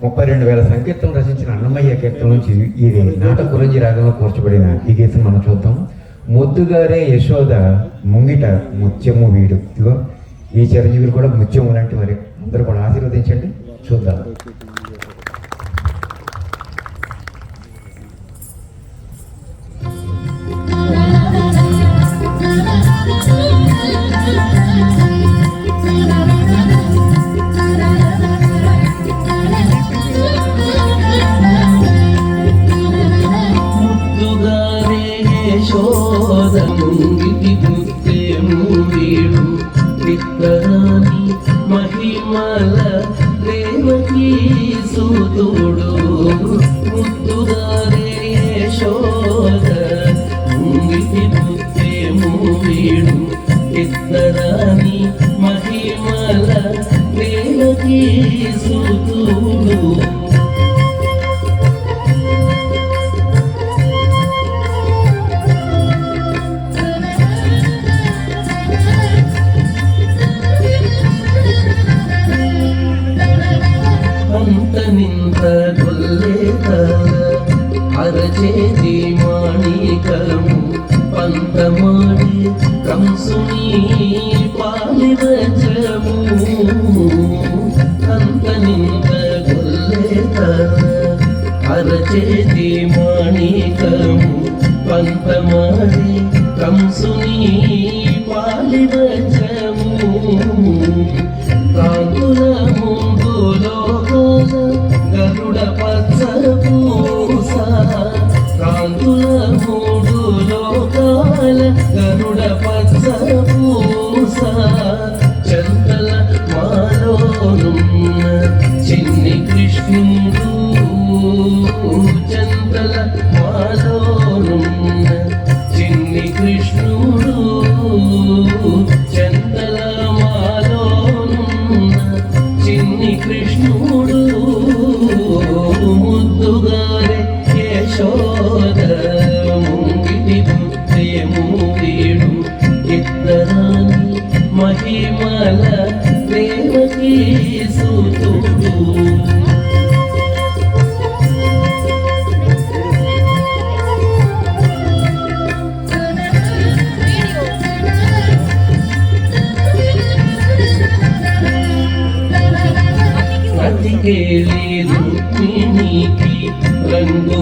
32,000 సంకీర్తనలు రచించిన అన్నమయ్య కీర్తన నుంచి ఇది నాట కురంజి రాగంలో కూర్చబడిన ఈ గీతం మనం చూద్దాం. ముద్దుగారే యశోద ముంగిట ముత్యము వీడు. ఇదిగో ఈ చిరంజీవులు కూడా ముత్యము లాంటి మరి అందరూ కూడా ఆశీర్వదించండి. చూద్దాం. మహిమల దేవకీ సూతుడు ముద్దుగారే యశోద ముంగిటి ముత్తేము వీడు ఇద్దరాని మహిమల దేవకీ సూతుడు. నింత గొల్లేత అరచేతి మాణికము పంతమాడి కంసుని పాలివజము. అంత నింత గొల్లేత అరచేతి మాణికము పంతమాడి కంసుని పాలివజము. కాకుల ముందులో గరుడ పచ్చ పూస కాంతుల మూడు లోకాల గరుడ పచ్చ పూస చంతల మాలోనున్న చిన్ని కృష్ణుడు చంతల మాలోనున్న చిన్ని కృష్ణుడు చంతల మాలోనున్న చిన్ని కృష్ణుడు ముద్దుగారే యశోద ముంగిటి ముత్తేము వీడు ఇద్దరాని మహిమల దేవకీ సూతుడు. అతికేలి రుక్మిణికి రంగు